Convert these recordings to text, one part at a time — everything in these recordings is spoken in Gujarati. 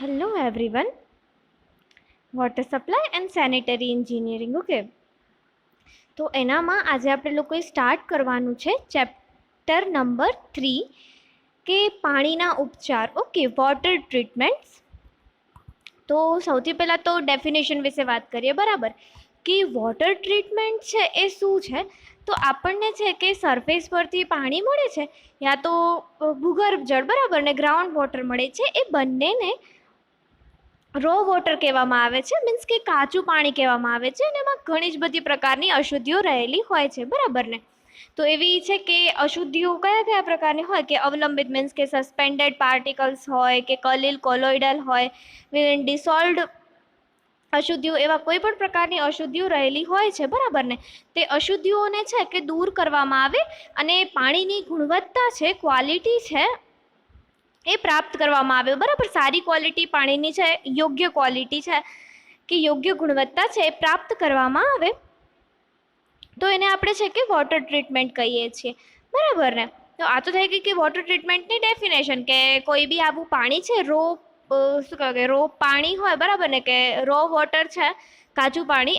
Hello everyone, water supply and sanitary engineering. Okay, તો એનામાં આજે આપણે લોકોએ સ્ટાર્ટ કરવાનું છે ચેપ્ટર નંબર 3 કે પાણીના ઉપચાર. Okay, water treatments. તો સૌથી પહેલાં તો ડેફિનેશન વિશે વાત કરીએ. બરાબર, કે વોટર ટ્રીટમેન્ટ છે એ શું છે? તો આપણને છે કે સરફેસ પરથી પાણી મળે છે યા તો ભૂગર્ભ જળ, બરાબર, ને ગ્રાઉન્ડ વોટર મળે છે. એ બંનેને રો વોટર કહેવામાં આવે છે, મીન્સ કે કાચું પાણી કહેવામાં આવે છે. અને એમાં ઘણી જ બધી પ્રકારની અશુદ્ધિઓ રહેલી હોય છે, બરાબર ને. તો એવી છે કે અશુદ્ધિઓ કયા કયા પ્રકારની હોય કે અવલંબિત, મીન્સ કે સસ્પેન્ડેડ પાર્ટિકલ્સ હોય કે કલિલ કોલોઇડલ હોય, ડિસોલ્વડ અશુદ્ધિઓ, એવા કોઈ પણ પ્રકારની અશુદ્ધિઓ રહેલી હોય છે, બરાબર ને. તે અશુદ્ધિઓને છે કે દૂર કરવામાં આવે અને પાણીની ગુણવત્તા છે, ક્વોલિટી છે, એ પ્રાપ્ત કરવામાં આવે. બરાબર, સારી ક્વોલિટી પાણીની છે, યોગ્ય ક્વોલિટી છે કે યોગ્ય ગુણવત્તા છે એ પ્રાપ્ત કરવામાં આવે તો એને આપણે છે કે વોટર ટ્રીટમેન્ટ કહીએ છીએ, બરાબર ને. તો આ તો થઈ ગઈ કે વોટર ટ્રીટમેન્ટની ડેફિનેશન, કે કોઈ બી આવું પાણી છે શું કહેવાય, રો પાણી હોય, બરાબર ને, કે રો વોટર છે, કાચું પાણી,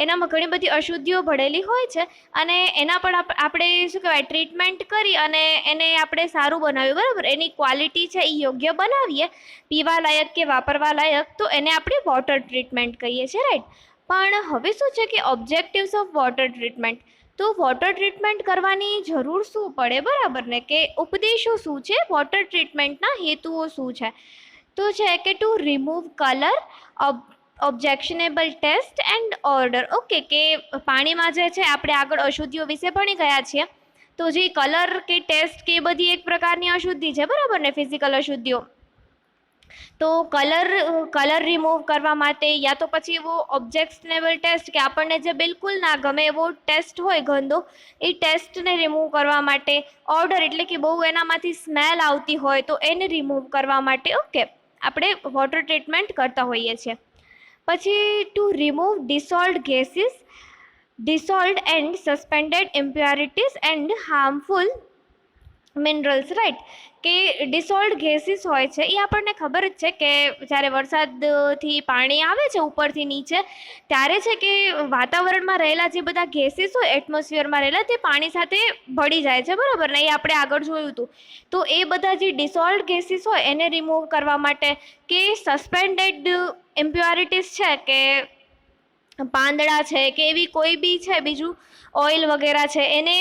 એનામાં ઘણી બધી અશુદ્ધિઓ ભળેલી હોય છે અને એના પર આપણે શું કહેવાય ટ્રીટમેન્ટ કરી અને એને આપણે સારું બનાવ્યું, બરાબર, એની ક્વોલિટી છે એ યોગ્ય બનાવીએ, પીવા લાયક કે વાપરવા લાયક, તો એને આપણે વોટર ટ્રીટમેન્ટ કહીએ છીએ, રાઈટ. પણ હવે શું છે કે ઓબ્જેક્ટિવ્સ ઓફ વોટર ટ્રીટમેન્ટ. તો વોટર ટ્રીટમેન્ટ કરવાની જરૂર શું પડે, બરાબર ને, કે ઉપદેશો શું છે, વોટર ટ્રીટમેન્ટના હેતુઓ શું છે? તો છે કે to remove colour, objectionable taste and order. Okay, કે પાણીમાં જે છે આપણે આગળ અશુદ્ધિઓ વિશે ભણી ગયા છીએ, તો જે કલર કે ટેસ્ટ કે બધી એક પ્રકારની અશુદ્ધિ છે, બરાબર ને, ફિઝિકલ અશુદ્ધિઓ. તો કલર રિમૂવ કરવા માટે યા તો પછી એવો ઓબ્જેક્શનેબલ ટેસ્ટ કે આપણને જે બિલકુલ ના ગમે એવો ટેસ્ટ હોય ગંદો, એ ટેસ્ટને રિમૂવ કરવા માટે. ઓર્ડર એટલે કે બહુ એનામાંથી સ્મેલ આવતી હોય તો એને રિમૂવ કરવા માટે, ઓકે, આપણે વોટર ટ્રીટમેન્ટ કરતા હોઈએ છીએ. પછી to remove dissolved gases, dissolved and suspended impurities and harmful minerals, right. કે ડિસોલ્વડ ગેસીસ હોય છે એ આપણને ખબર જ છે કે જ્યારે વરસાદથી પાણી આવે છે ઉપરથી નીચે, ત્યારે છે કે વાતાવરણમાં રહેલા જે બધા ગેસીસ હોય એટમોસ્ફિયરમાં રહેલા, તે પાણી સાથે ભળી જાય છે, બરાબર ને, એ આપણે આગળ જોયું હતું. તો એ બધા જે ડિસોલ્વડ ગેસીસ હોય એને રિમૂવ કરવા માટે, કે સસ્પેન્ડેડ ઇમ્પ્યોરિટીઝ છે કે પાંદડા છે કે એવી કોઈ બી છે બીજું ઓઇલ વગેરે છે એને,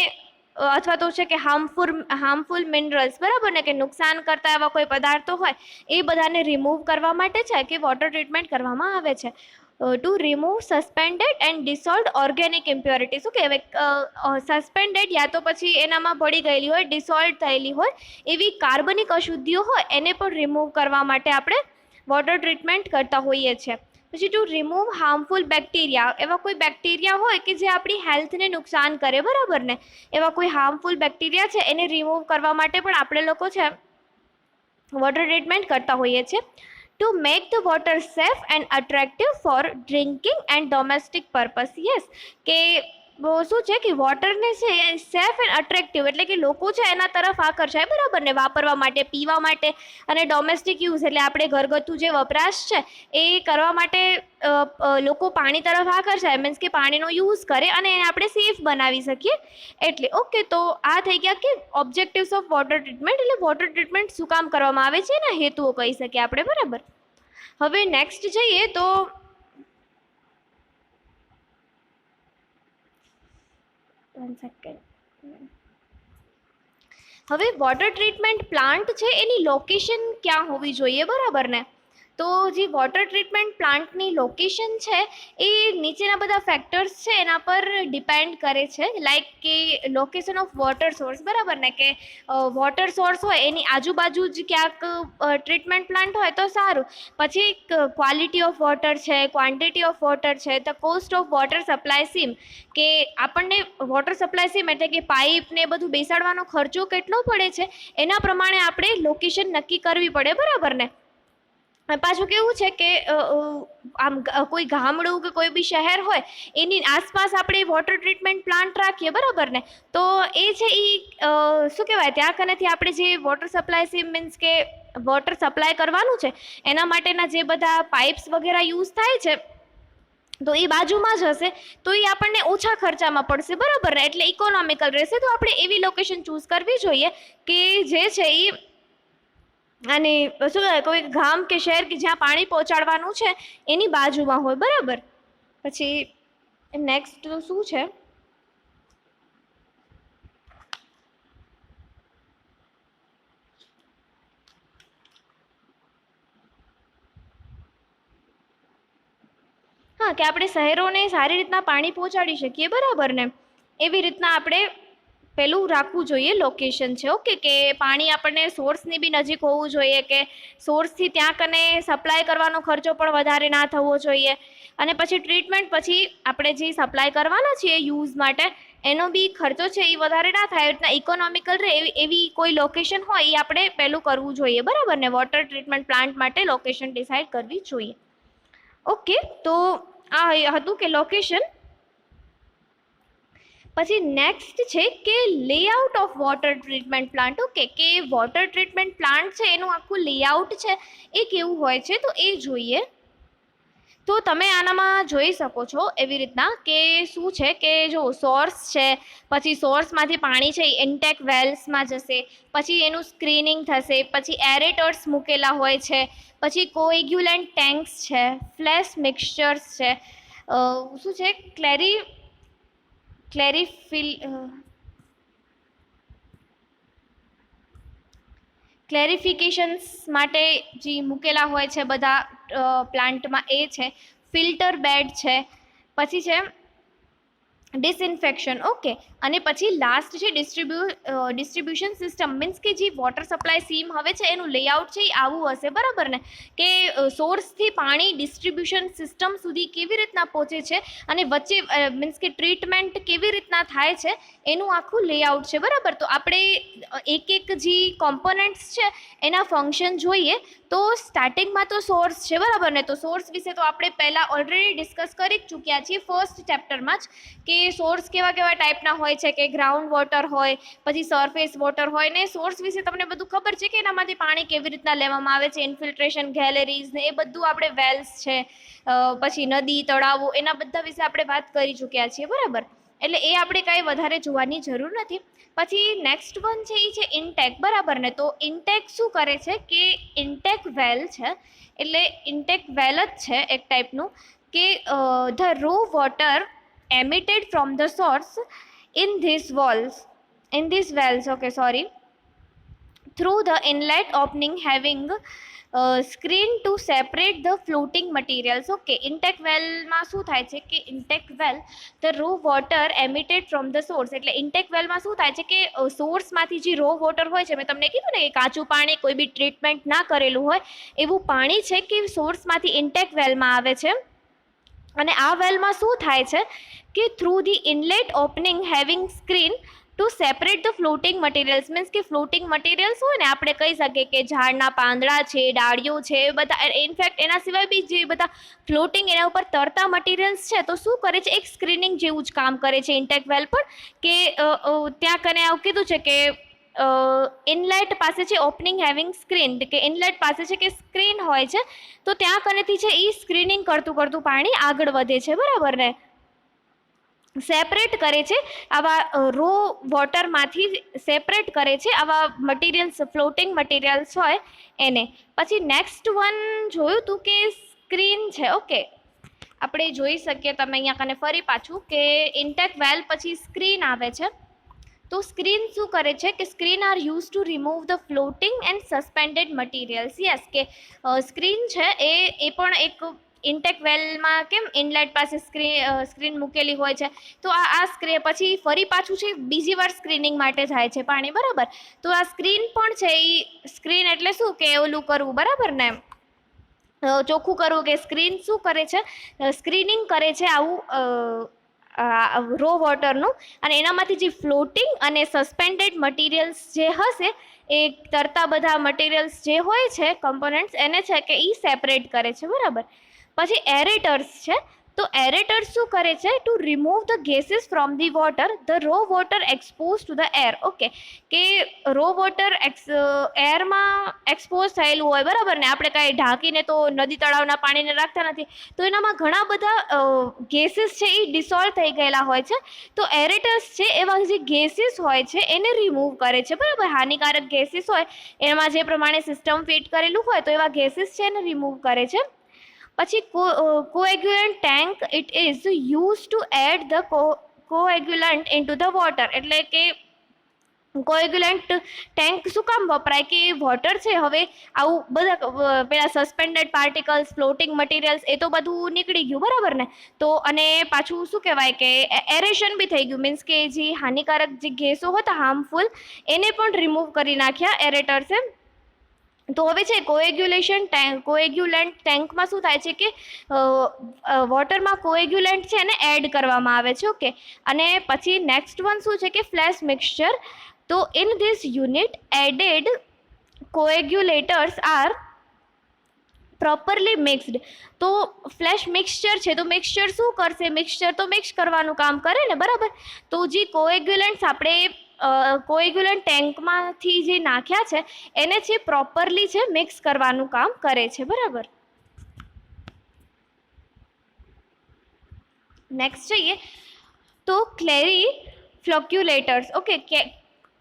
અથવા તો છે કે હાર્મફુલ મિનરલ્સ, બરાબર ને, કે નુકસાન કરતા એવા કોઈ પદાર્થો હોય, એ બધાને રિમૂવ કરવા માટે છે કે વોટર ટ્રીટમેન્ટ કરવામાં આવે છે. Two remove suspended and ડિસોલ્વડ organic impurity. શું કહેવાય, સસ્પેન્ડેડ યા તો પછી એનામાં ભળી ગયેલી હોય, ડિસોલ્વ થયેલી હોય એવી કાર્બનિક અશુદ્ધિઓ હોય, એને પણ રિમૂવ કરવા માટે આપણે વોટર ટ્રીટમેન્ટ કરતા હોઈએ છીએ. પછી ટુ રિમૂવ હાર્મફુલ બેક્ટેરિયા, એવા કોઈ બેક્ટેરિયા હોય કે જે આપણી હેલ્થને નુકસાન કરે, બરાબર ને, એવા કોઈ હાર્મફુલ બેક્ટેરિયા છે એને રિમૂવ કરવા માટે પણ આપણે લોકો છે વોટર ટ્રીટમેન્ટ કરતા હોઈએ છીએ. To make the water safe and attractive for drinking and domestic purpose. Yes, કે શું છે કે વોટરને છે સેફ એન્ડ અટ્રેક્ટિવ એટલે કે લોકો છે એના તરફ આકર્ષાય, બરાબર ને, વાપરવા માટે, પીવા માટે, અને ડોમેસ્ટિક યુઝ એટલે આપણે ઘરગથ્થુ જે વપરાશ છે એ કરવા માટે લોકો પાણી તરફ આકર્ષાય, મીન્સ કે પાણીનો યુઝ કરે અને એને આપણે સેફ બનાવી શકીએ એટલે. ઓકે, તો આ થઈ ગયા કે ઓબ્જેક્ટિવ્સ ઓફ વોટર ટ્રીટમેન્ટ, એટલે વોટર ટ્રીટમેન્ટ શું કામ કરવામાં આવે છે એના હેતુઓ કહી શકીએ આપણે, બરાબર. હવે નેક્સ્ટ જઈએ તો હવે વોટર ટ્રીટમેન્ટ પ્લાન્ટ છે એની લોકેશન ક્યાં હોવી જોઈએ, બરાબર ને. તો જે વોટર ટ્રીટમેન્ટ પ્લાન્ટની લોકેશન છે એ નીચેના બધા ફેક્ટર્સ છે એના પર ડિપેન્ડ કરે છે, લાઈક કે લોકેશન ઓફ વોટર સોર્સ, બરાબર ને, કે વોટર સોર્સ હોય એની આજુબાજુ જ ક્યાંક ટ્રીટમેન્ટ પ્લાન્ટ હોય તો સારું. પછી ક્વોલિટી ઓફ વોટર છે, ક્વોન્ટિટી ઓફ વોટર છે, the cost of water supply seem, કે આપણને વોટર સપ્લાય સીમ એટલે કે પાઇપ ને બધું બેસાડવાનો ખર્ચો કેટલો પડે છે એના પ્રમાણે આપણે લોકેશન નક્કી કરવી પડે, બરાબર ને. પાછું કેવું છે કે આમ કોઈ ગામડું કે કોઈ બી શહેર હોય એની આસપાસ આપણે વોટર ટ્રીટમેન્ટ પ્લાન્ટ રાખીએ, બરાબર ને, તો એ છે એ શું કહેવાય, ત્યાં કનેથી આપણે જે વોટર સપ્લાય મીન્સ કે વોટર સપ્લાય કરવાનું છે એના માટેના જે બધા પાઇપ્સ વગેરે યુઝ થાય છે તો એ બાજુમાં જ હશે, તો એ આપણને ઓછા ખર્ચામાં પડશે, બરાબર ને, એટલે ઇકોનોમિકલ રહેશે. તો આપણે એવી લોકેશન ચૂઝ કરવી જોઈએ કે જે છે એ અને શું કહેવાય કોઈ ગામ કે શહેર કે જ્યાં પાણી પહોંચાડવાનું છે એની બાજુમાં હોય, બરાબર. પછી નેક્સ્ટ શું છે, હા, કે આપણે શહેરોને સારી રીતના પાણી પહોંચાડી શકીએ, બરાબર ને, એવી રીતના આપણે પેલું રાખવું જોઈએ લોકેશન છે. ઓકે, કે પાણી આપણને સોર્સની બી નજીક હોવું જોઈએ, કે સોર્સથી ત્યાં કને સપ્લાય કરવાનો ખર્ચો પણ વધારે ના થવો જોઈએ. અને પછી ટ્રીટમેન્ટ પછી આપણે જે સપ્લાય કરવાના છીએ યુઝ માટે એનો બી ખર્ચો છે એ વધારે ના થાય, એટલા ઇકોનોમિકલ રહે એવી કોઈ લોકેશન હોય એ આપણે પહેલું કરવું જોઈએ, બરાબર ને. વોટર ટ્રીટમેન્ટ પ્લાન્ટ માટે લોકેશન ડિસાઇડ કરવી જોઈએ. ઓકે, તો આ હતું કે લોકેશન. પછી નેક્સ્ટ છે કે layout of water treatment plant. Okay, કે વોટર ટ્રીટમેન્ટ પ્લાન્ટ છે એનું આખું લેઆઉટ છે એ કેવું હોય છે તો એ જોઈએ. તો તમે આનામાં જોઈ શકો છો એવી રીતના કે શું છે કે જો સોર્સ છે, પછી સોર્સમાંથી પાણી છે એ ઇન્ટેક વેલ્સમાં જશે, પછી એનું સ્ક્રીનિંગ થશે, પછી એરેટર્સ મૂકેલા હોય છે, પછી કોએગ્યુલેન્ટ ટેન્ક્સ છે, ફ્લેશ મિક્સચર્સ છે, શું છે ક્લેરિફિકેશન્સ માટે જે મૂકેલા હોય છે બધા પ્લાન્ટમાં એ છે, ફિલ્ટર બેડ છે, પછી છે ડિસઇન્ફેક્શન. ઓકે, અને પછી લાસ્ટ છે ડિસ્ટ્રીબ્યુશન સિસ્ટમ, મીન્સ કે જે વોટર સપ્લાય સીમ હવે છે એનું લેઆઉટ છે એ આવું હશે, બરાબર ને, કે સોર્સથી પાણી ડિસ્ટ્રીબ્યુશન સિસ્ટમ સુધી કેવી રીતના પહોંચે છે અને વચ્ચે મીન્સ કે ટ્રીટમેન્ટ કેવી રીતના થાય છે એનું આખું લેઆઉટ છે, બરાબર. તો આપણે એક એક જે કોમ્પોનન્ટ્સ છે એના ફંક્શન જોઈએ. તો સ્ટાર્ટિંગમાં તો સોર્સ છે, બરાબર ને, તો સોર્સ વિશે તો આપણે પહેલાં ઓલરેડી ડિસ્કસ કરી જ ચૂક્યા છીએ ફર્સ્ટ ચેપ્ટરમાં જ, કે સોર્સ કેવા કેવા ટાઈપના હોય છે, કે ગ્રાઉન્ડ વોટર હોય, પછી સરફેસ વોટર હોય, ને સોર્સ વિશે તમને બધું ખબર છે કે એનામાંથી પાણી કેવી રીતના લેવામાં આવે છે, ઇન્ફિલ્ટ્રેશન ગેલેરીઝ ને એ બધું આપણે વેલ્સ છે, પછી નદી તળાવો એના બધા વિશે આપણે વાત કરી ચૂક્યા છીએ, બરાબર. એટલે એ આપણે કાંઈ વધારે જોવાની જરૂર નથી. પછી નેક્સ્ટ વન છે એ છે ઇન્ટેક, બરાબર ને. તો ઇન્ટેક શું કરે છે કે ઇન્ટેક વેલ છે એટલે ઇન્ટેક વેલ જ છે એક ટાઈપનું, કે the row water emitted from the source in these wells, okay, sorry, through the inlet opening having screen to separate the floating materials. Okay, intake well માં શું થાય છે કે intake well the raw water emitted from the source, એટલે intake well માં શું થાય છે કે સોર્સમાંથી જે રો વોટર હોય છે, મેં તમને કીધું ને કે કાચું પાણી કોઈ બી ટ્રીટમેન્ટ ના કરેલું હોય એવું પાણી છે કે સોર્સમાંથી ઇન્ટેક વેલમાં આવે છે. અને આ વેલમાં શું થાય છે કે through the inlet opening having screen to separate the floating materials, means કે ફ્લોટિંગ મટીરિયલ્સ હોય ને, આપણે કહી શકીએ કે ઝાડના પાંદડા છે, ડાળીઓ છે, એ બધા, ઇનફેક્ટ એના સિવાય બી જે બધા ફ્લોટિંગ એના ઉપર તરતા મટીરિયલ્સ છે, તો શું કરે છે, એક સ્ક્રીનિંગ જેવું જ કામ કરે છે ઇન્ટેક વેલ પર, કે ત્યાં કને આવું કીધું છે કે ઇનલેટ પાસે છે ઓપનિંગ હેવિંગ સ્ક્રીન, કે ઇનલેટ પાસે છે કે સ્ક્રીન હોય છે, તો ત્યાં કનેથી છે એ સ્ક્રીનિંગ કરતું કરતું પાણી આગળ વધે છે, બરાબર ને, સેપરેટ કરે છે આવા રો વોટરમાંથી, સેપરેટ કરે છે આવા મટીરિયલ્સ, ફ્લોટિંગ મટીરિયલ્સ હોય એને. પછી નેક્સ્ટ વન જોયું હતું કે સ્ક્રીન છે. ઓકે, આપણે જોઈ શકીએ તમે અહીંયા કને ફરી પાછું કે ઇન્ટેક વેલ પછી સ્ક્રીન આવે છે. તો સ્ક્રીન શું કરે છે કે screen are use to remove the floating and suspended materials. Yes, કે સ્ક્રીન છે એ પણ એક ઇન્ટેક વેલમાં કેમ ઇનલેટ પાસે સ્ક્રીન મૂકેલી હોય છે, તો આ સ્ક્રીન પછી ફરી પાછું છે બીજી વાર સ્ક્રીનિંગ માટે જાય છે પાણી, બરાબર. તો આ સ્ક્રીન પણ છે એ સ્ક્રીન એટલે શું કે ઓલું કરવું, બરાબર ને, ચોખ્ખું કરવું, કે સ્ક્રીન શું કરે છે, સ્ક્રીનિંગ કરે છે આવું રો વોટરનું, અને એનામાંથી જે ફ્લોટિંગ અને સસ્પેન્ડેડ મટીરિયલ્સ જે હશે એ તરતા બધા મટીરિયલ્સ જે હોય છે કમ્પોનન્ટ્સ એને છે કે એ સેપરેટ કરે છે, બરાબર. પછી એરેટર્સ છે, તો એરેટર્સ શું કરે છે? Two remove the gases from the water, the row water expose to the air. Okay, કે રો વોટર એરમાં એક્સપોઝ થયેલું હોય, બરાબર ને, આપણે કાંઈ ઢાંકીને તો નદી તળાવના પાણીને રાખતા નથી, તો એનામાં ઘણા બધા ગેસીસ છે એ ડિસોલ્વ થઈ ગયેલા હોય છે. તો એરેટર્સ છે એવા જે ગેસીસ હોય છે એને રિમૂવ કરે છે, બરાબર. હાનિકારક ગેસીસ હોય એમાં જે પ્રમાણે સિસ્ટમ ફિટ કરેલું હોય તો એવા ગેસીસ છે એને રિમૂવ કરે છે. પછી coagulant tank, it is use to add the coagulant into the water. એટલે કે કોએગ્યુલન્ટ ટેન્ક શું કામ વપરાય? કે વોટર છે હવે આવું બધા પેલા સસ્પેન્ડેડ પાર્ટિકલ્સ, ફ્લોટિંગ મટીરિયલ્સ એ તો બધું નીકળી ગયું, બરાબર ને. તો અને પાછું શું કહેવાય કે એરેશન બી થઈ ગયું, મીન્સ કે જે હાનિકારક જે ગેસો હતા હાર્મફુલ એને પણ રિમૂવ કરી નાખ્યા એરેટર્સે. તો હવે છે કોએગ્યુલેન્ટ ટેન્કમાં શું થાય છે કે વોટરમાં કોએગ્યુલેન્ટ છે એને એડ કરવામાં આવે છે. ઓકે, અને પછી નેક્સ્ટ વન શું છે કે ફ્લેશ મિક્સચર. તો in this unit added coagulators are properly mixed. તો ફ્લેશ મિક્સચર છે, તો મિક્સચર શું કરશે? મિક્સચર તો મિક્સ કરવાનું કામ કરે ને, બરાબર. તો જે કોએગ્યુલન્ટ્સ આપણે કોએગ્યુલન્ટ ટેન્કમાંથી જે નાખ્યા છે એને છે પ્રોપરલી છે મિક્સ કરવાનું કામ કરે છે, બરાબર. નેક્સ્ટ જોઈએ તો ક્લેરી ફ્લોક્યુલેટર્સ. ઓકે,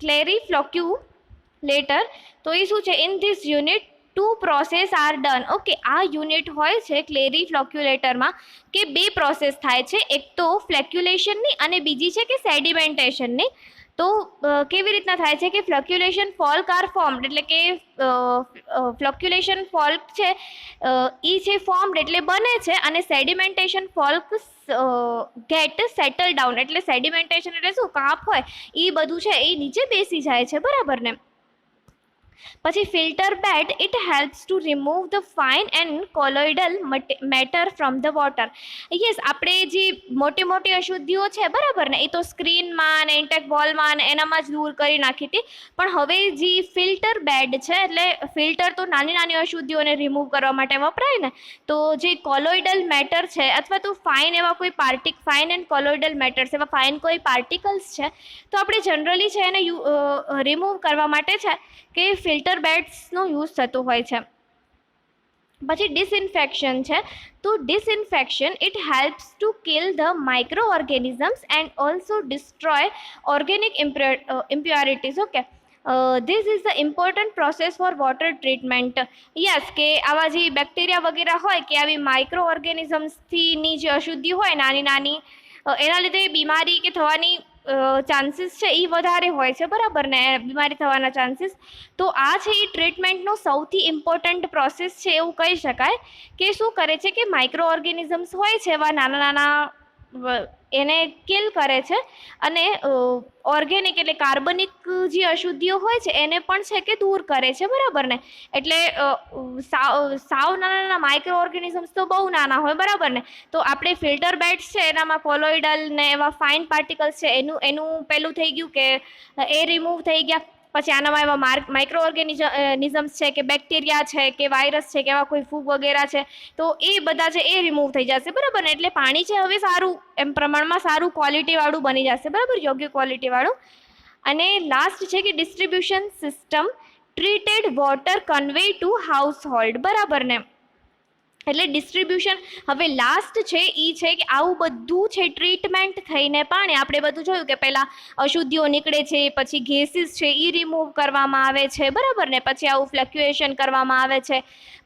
ક્લેરી ફ્લોક્યુલેટર, તો એ શું છે? In this unit two process are done. Okay, આ યુનિટ હોય છે ક્લેરી ફ્લોક્યુલેટરમાં કે બે પ્રોસેસ થાય છે, એક તો ફ્લેક્યુલેશનની અને બીજી છે કે સેડિમેન્ટેશનની. તો કેવી રીતના થાય છે કે ફ્લક્યુલેશન ફોલ્ક આર ફોર્મ્ડ, એટલે કે ફ્લક્યુલેશન ફોલ્ક છે એ છે ફોર્મ્ડ એટલે બને છે, અને સેડિમેન્ટેશન ફોલ્ક ગેટ સેટલ ડાઉન, એટલે સેડિમેન્ટેશન એટલે શું? કાપ હોય એ બધું છે એ નીચે બેસી જાય છે, બરાબર ને. પછી filter bed, it helps to remove the fine and colloidal matter from the water. Yes, આપણે જે મોટી મોટી અશુદ્ધિઓ છે, બરાબર ને, એ તો સ્ક્રીનમાં અને ઇન્ટેક વોલમાં અને એનામાં જ દૂર કરી નાખી હતી. પણ હવે જે ફિલ્ટર બેડ છે, એટલે ફિલ્ટર તો નાની નાની અશુદ્ધિઓને રિમૂવ કરવા માટે વપરાય ને, તો જે કોલોઇડલ મેટર છે અથવા તો ફાઇન એવા કોઈ ફાઇન એન્ડ કોલોઇડલ મેટર્સ, એવા ફાઇન કોઈ પાર્ટિકલ્સ છે, તો આપણે જનરલી છે એને રિમૂવ કરવા માટે છે કે ફિલ્ટર બેડ્સનો યુઝ થતો હોય છે. પછી ડિસઇન્ફેક્શન છે, તો disinfection it helps to kill the micro organisms and also destroy organic impurities. Okay, this is the important process for water treatment. Yes, કે આવા જે બેક્ટેરિયા વગેરે હોય કે આવી માઇક્રો ઓર્ગેનિઝમ્સથીની જે અશુદ્ધિ હોય નાની નાની, એના લીધે બીમારી કે થવાની ચાન્સીસ છે એ વધારે હોય છે, બરાબર ને, બીમારી થવાના ચાન્સીસ. તો આ છે એ ટ્રીટમેન્ટનો સૌથી ઇમ્પોર્ટન્ટ પ્રોસેસ છે એવું કહી શકાય. કે શું કરે છે કે માઇક્રો ઓર્ગેનિઝમ્સ હોય છે એવા નાના નાના એને કિલ કરે છે, અને ઓર્ગેનિક એટલે કાર્બનિક જે અશુદ્ધિઓ હોય છે એને પણ છે કે દૂર કરે છે, બરાબર ને. એટલે સાવ નાના નાના માઇક્રો ઓર્ગેનિઝમ્સ તો બહુ નાના હોય, બરાબર ને. તો આપણે ફિલ્ટર બેડ્સ છે એનામાં કોલોઇડલ ને એવા ફાઇન પાર્ટિકલ્સ છે એનું પેલું થઈ ગયું કે એ રિમૂવ થઈ ગયા. પછી આનામાં એવા માઇક્રો ઓર્ગેનિઝમ્સ છે કે બેક્ટેરિયા છે કે વાયરસ છે કે એવા કોઈ ફૂગ વગેરે છે, તો એ બધા છે એ રિમૂવ થઈ જશે, બરાબર ને. એટલે પાણી છે હવે સારું એમ પ્રમાણમાં સારું ક્વોલિટીવાળું બની જશે, બરાબર, યોગ્ય ક્વોલિટીવાળું. અને લાસ્ટ છે કે distribution system, treated water convey two house hold, બરાબર ને. એટલે ડિસ્ટ્રીબ્યુશન હવે લાસ્ટ છે એ છે કે આવું બધું છે ટ્રીટમેન્ટ થઈને પાણી, આપણે બધું જોયું કે પહેલાં અશુદ્ધિઓ નીકળે છે, પછી ગેસીસ છે એ રિમૂવ કરવામાં આવે છે, બરાબર ને. પછી આવું ફ્લક્યુએશન કરવામાં આવે છે,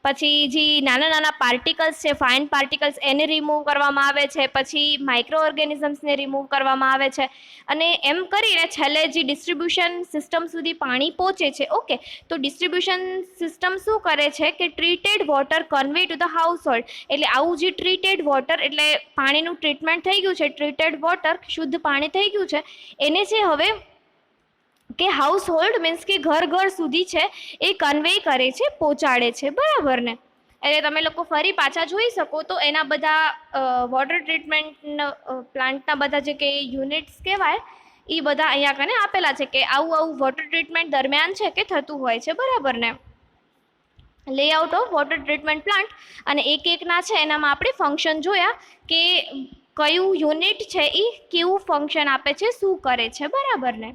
પછી જે નાના નાના પાર્ટિકલ્સ છે ફાઇન પાર્ટિકલ્સ એને રિમૂવ કરવામાં આવે છે, પછી માઇક્રો ઓર્ગેનિઝમ્સને રિમૂવ કરવામાં આવે છે, અને એમ કરીને છેલ્લે જે ડિસ્ટ્રીબ્યુશન સિસ્ટમ સુધી પાણી પહોંચે છે. ઓકે, તો ડિસ્ટ્રીબ્યુશન સિસ્ટમ શું કરે છે કે treated water convey to the house hold, એટલે આવું જે ટ્રીટેડ વોટર એટલે પાણીનું ટ્રીટમેન્ટ થઈ ગયું છે, ટ્રીટેડ વોટર શુદ્ધ પાણી થઈ ગયું છે, એને છે હવે કે હાઉસ હોલ્ડ મીન્સ કે ઘર ઘર સુધી છે એ કન્વે કરે છે, પહોંચાડે છે, બરાબર ને. એટલે તમે લોકો ફરી પાછા જોઈ શકો તો એના બધા વોટર ટ્રીટમેન્ટ પ્લાન્ટના બધા જે કે યુનિટ્સ કહેવાય એ બધા અહીંયા કને આપેલા છે કે આવું આવું વોટર ટ્રીટમેન્ટ દરમિયાન છે કે થતું હોય છે, બરાબર ને. Layout of water treatment plant, અને એક એકના છે એનામાં આપણે ફંક્શન જોયા કે કયું યુનિટ છે એ કેવું ફંક્શન આપે છે, શું કરે છે, બરાબર ને.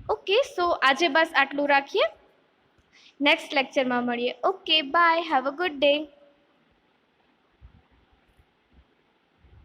ઓકે, સો આજે બસ આટલું રાખીએ, નેક્સ્ટ લેક્ચરમાં મળીએ. Okay, bye, have a good day.